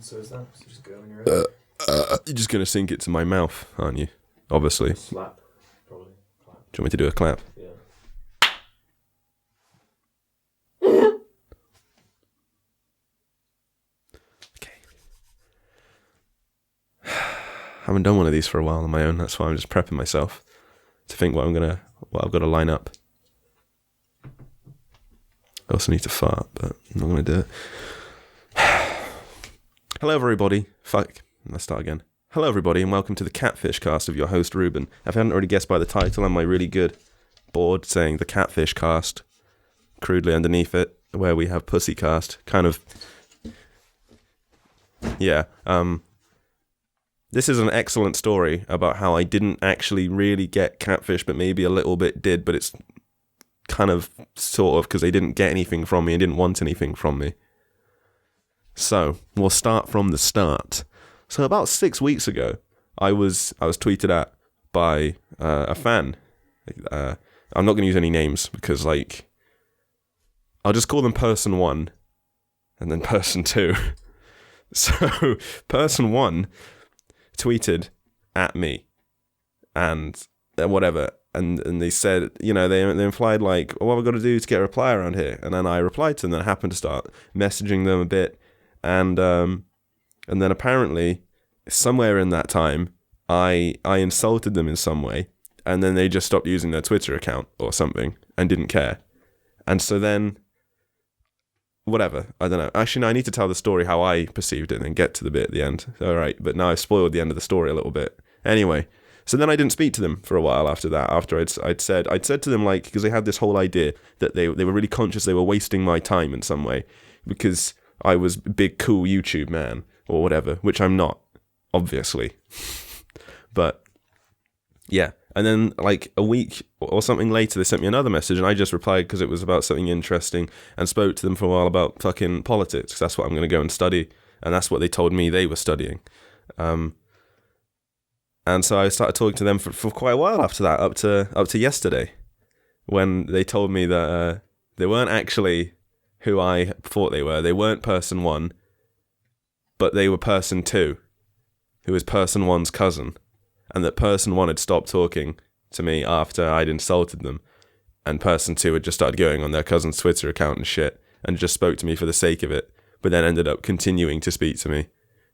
So is that? So just go in your ear. You're just going to sink it to my mouth, aren't you? Obviously. Slap, probably. Clap. Do you want me to do a clap? Yeah. Okay. I haven't done one of these for a while on my own. That's why I'm just prepping myself to think what I've got to line up. I also need to fart, but I'm not going to do it. Hello, everybody. Let's start again. Hello, everybody, and welcome to the Catfish cast of your host, Ruben. If you haven't already guessed by the title and my really good board saying the Catfish cast, crudely underneath it, where we have Pussy cast, kind of... Yeah, this is an excellent story about how I didn't actually really get catfish, but maybe a little bit did, but it's kind of, sort of, because they didn't get anything from me and didn't want anything from me. So, we'll start from the start. So about 6 weeks ago, I was tweeted at by a fan. I'm not going to use any names because, like, I'll just call them person 1 and then person 2. So, person 1 tweeted at me and whatever. And they said, you know, they implied, like, what have I got to do to get a reply around here? And then I replied to them, and I happened to start messaging them a bit. And then apparently, somewhere in that time, I insulted them in some way, and then they just stopped using their Twitter account or something and didn't care. And so then, whatever, I don't know. Actually, no, I need to tell the story how I perceived it and then get to the bit at the end. All right, but now I've spoiled the end of the story a little bit. Anyway, so then I didn't speak to them for a while after that. After I'd said to them, like, because they had this whole idea that they were really conscious they were wasting my time in some way because I was big cool YouTube man or whatever, which I'm not, obviously. But yeah, and then like a week or something later, they sent me another message, and I just replied because it was about something interesting, and spoke to them for a while about fucking politics. That's what I'm going to go and study, and that's what they told me they were studying. And so I started talking to them for quite a while after that, up to yesterday, when they told me that they weren't actually who I thought they were. They weren't person 1, but they were person 2, who was person 1's cousin, and that person 1 had stopped talking to me after I'd insulted them, and person 2 had just started going on their cousin's Twitter account and shit, and just spoke to me for the sake of it, but then ended up continuing to speak to me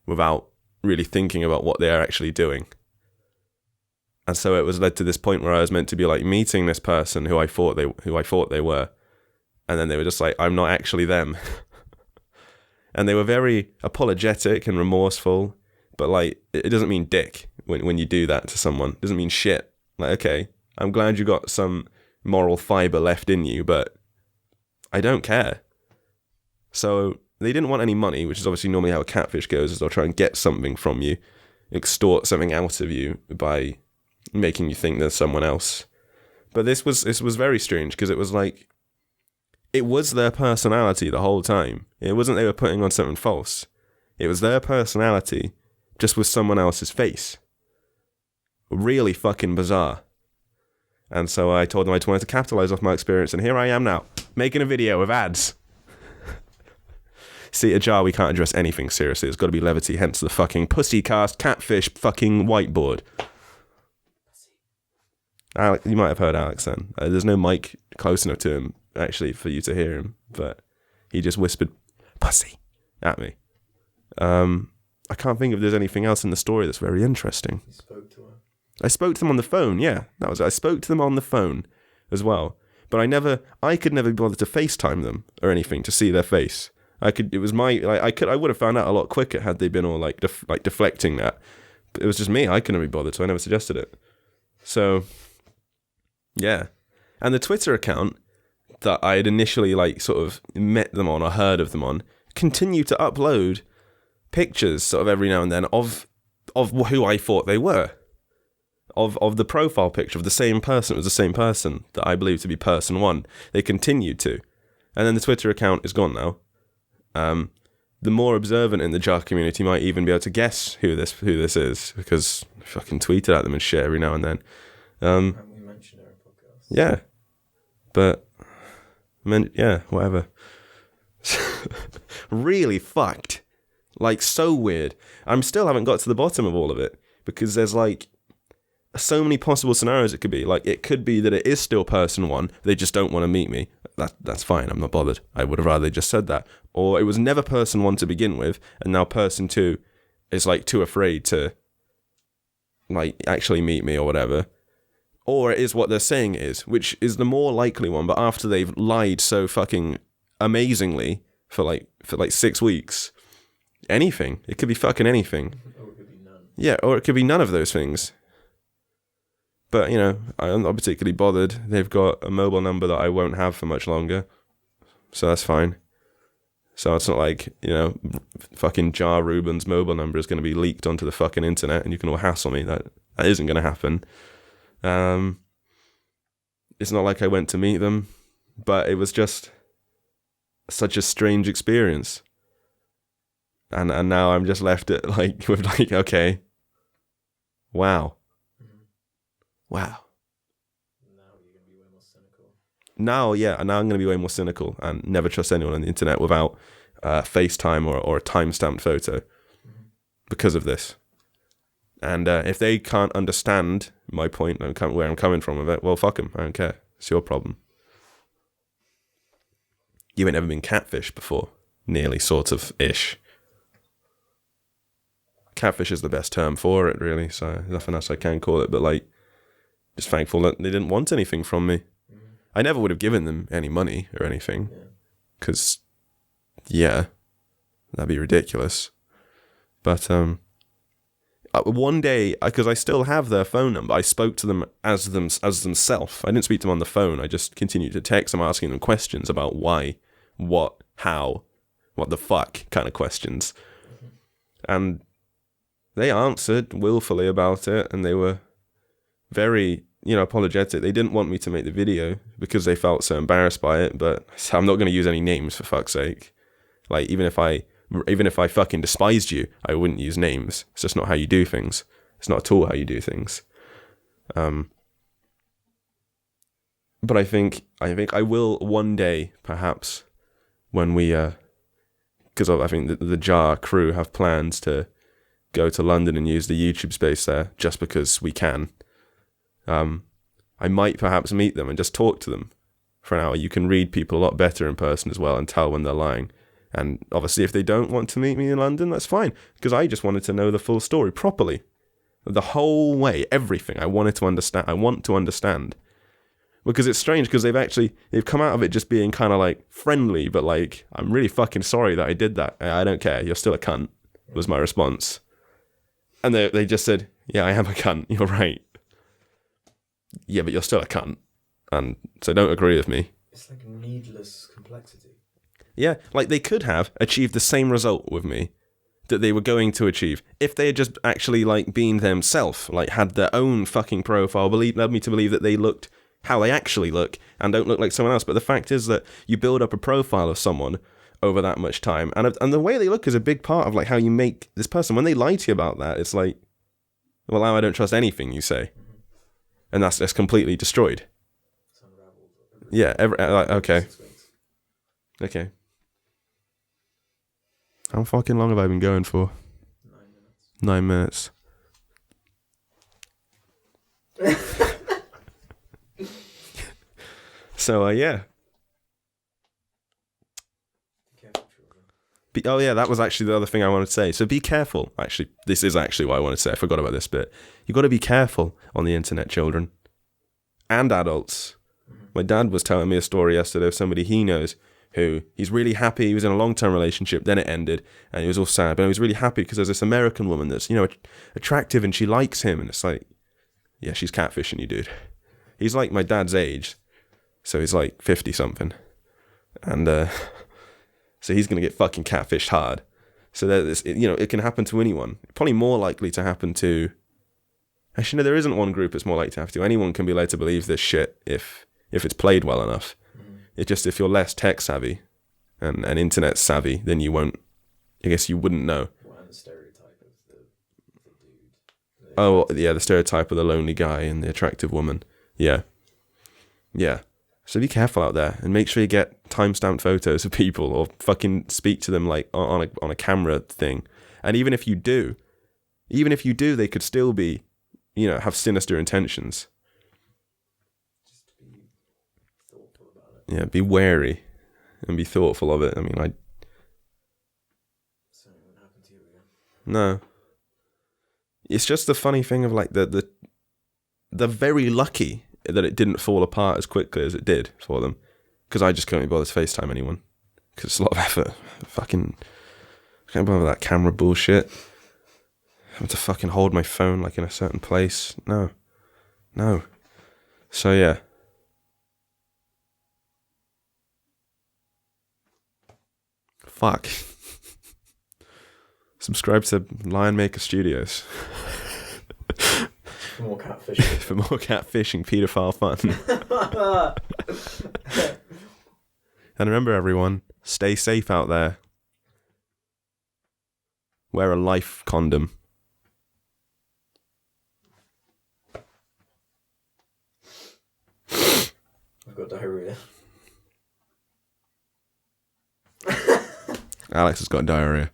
without really thinking about what they are actually doing. And so it was led to this point where I was meant to be like meeting this person who I thought they were. And then they were just like, I'm not actually them. And they were very apologetic and remorseful. But like, it doesn't mean dick when you do that to someone. It doesn't mean shit. Like, okay, I'm glad you got some moral fiber left in you, but I don't care. So they didn't want any money, which is obviously normally how a catfish goes, is they'll try and get something from you, extort something out of you by making you think there's someone else. But this was very strange because it was like, it was their personality the whole time. It wasn't they were putting on something false. It was their personality, just with someone else's face. Really fucking bizarre. And so I told them I wanted to capitalize off my experience, and here I am now, making a video with ads. See, at Jar, we can't address anything seriously. It's got to be levity, hence the fucking Pussycast Catfish fucking whiteboard. Alex, you might have heard Alex then. There's no mic close enough to him, actually, for you to hear him, but he just whispered pussy at me. I can't think if there's anything else in the story that's very interesting. You spoke to her? I spoke to them on the phone, yeah. That was it. I spoke to them on the phone as well. But I could never be bothered to FaceTime them or anything to see their face. I would have found out a lot quicker had they been all like deflecting that. But it was just me, I couldn't be bothered, so I never suggested it. So yeah. And the Twitter account that I had initially like sort of met them on or heard of them on continued to upload pictures sort of every now and then of who I thought they were. Of the profile picture of the same person. It was the same person that I believed to be person 1. They continued to. And then the Twitter account is gone now. The more observant in the Jar community might even be able to guess who this is, because I fucking tweeted at them and shit every now and then. And we mentioned it in our podcast. Yeah. But, whatever. Really fucked. Like, so weird. I'm still haven't got to the bottom of all of it, because there's like so many possible scenarios it could be. Like, it could be that it is still person one, they just don't want to meet me. That's fine, I'm not bothered. I would have rather they just said that. Or it was never person one to begin with, and now person two is like too afraid to like actually meet me or whatever. Or it is what they're saying it is, which is the more likely one, but after they've lied so fucking amazingly for like 6 weeks. Anything. It could be fucking anything. Or it could be none. Yeah, or it could be none of those things. But, you know, I'm not particularly bothered. They've got a mobile number that I won't have for much longer. So that's fine. So it's not like, you know, fucking Jar Rubin's mobile number is going to be leaked onto the fucking internet and you can all hassle me. That isn't going to happen. It's not like I went to meet them, but it was just such a strange experience. And now I'm just left at with okay. Wow. Wow. Now you're going to be way more cynical. Now I'm going to be way more cynical and never trust anyone on the internet without FaceTime or a time-stamped photo because of this. And if they can't understand my point and where I'm coming from with it, well, fuck them. I don't care. It's your problem. You ain't never been catfished before. Nearly, sort of, ish. Catfish is the best term for it, really, so nothing else I can call it, but like, just thankful that they didn't want anything from me. I never would have given them any money or anything, because, that'd be ridiculous. But one day, because I still have their phone number, I spoke to them as themselves. I didn't speak to them on the phone. I just continued to text them, asking them questions about why, what, how, what the fuck kind of questions. And they answered willfully about it, and they were very, apologetic. They didn't want me to make the video because they felt so embarrassed by it, but I'm not going to use any names, for fuck's sake. Like, even if I fucking despised you, I wouldn't use names. It's just not how you do things. It's not at all how you do things. But I think I will one day, perhaps, when we, because I think the Jar crew have plans to go to London and use the YouTube space there, just because we can. I might perhaps meet them and just talk to them for an hour. You can read people a lot better in person as well and tell when they're lying. And obviously, if they don't want to meet me in London, that's fine, because I just wanted to know the full story properly. The whole way, everything. I want to understand. Because it's strange, because they've come out of it just being kind of like friendly, but like, I'm really fucking sorry that I did that. I don't care. You're still a cunt, was my response. And they just said, yeah, I am a cunt. You're right. Yeah, but you're still a cunt. And so don't agree with me. It's like needless complexity. Yeah, like they could have achieved the same result with me that they were going to achieve if they had just actually like been themselves, like had their own fucking profile, led me to believe that they looked how they actually look and don't look like someone else. But the fact is that you build up a profile of someone over that much time, and the way they look is a big part of like how you make this person. When they lie to you about that, it's like, well, now I don't trust anything you say, and that's completely destroyed. Yeah, okay. How fucking long have I been going for? 9 minutes. 9 minutes. So, yeah. That was actually the other thing I wanted to say. So be careful. Actually, this is actually what I wanted to say. I forgot about this bit. You've got to be careful on the internet, children. And adults. My dad was telling me a story yesterday of somebody he knows who he's really happy. He was in a long-term relationship, then it ended, and he was all sad. But he was really happy because there's this American woman that's, attractive and she likes him. And it's like, yeah, she's catfishing you, dude. He's like my dad's age. So he's like 50-something. And so he's going to get fucking catfished hard. So that it can happen to anyone. Probably more likely to happen to... Actually, no, there isn't one group it's more likely to have to. Anyone can be led to believe this shit if it's played well enough. It's just if you're less tech savvy and internet savvy, then you won't. I guess you wouldn't know. And the stereotype of the dude. Oh, yeah, the stereotype of the lonely guy and the attractive woman. Yeah. So be careful out there and make sure you get timestamped photos of people or fucking speak to them like on a camera thing. And even if you do, they could still be, have sinister intentions. Just be thoughtful about it. Yeah, be wary and be thoughtful of it. I mean, Something won't happen to you again. No. It's just the funny thing of like the very lucky that it didn't fall apart as quickly as it did for them, because I just couldn't be bothered to FaceTime anyone because it's a lot of effort. Fucking can't bother with that camera bullshit. Having to fucking hold my phone like in a certain place. No. So yeah. Fuck. Subscribe to Lion Maker Studios. For more catfishing. For more catfishing, paedophile fun. And remember, everyone, stay safe out there. Wear a life condom. I've got diarrhea. Alex has got diarrhea.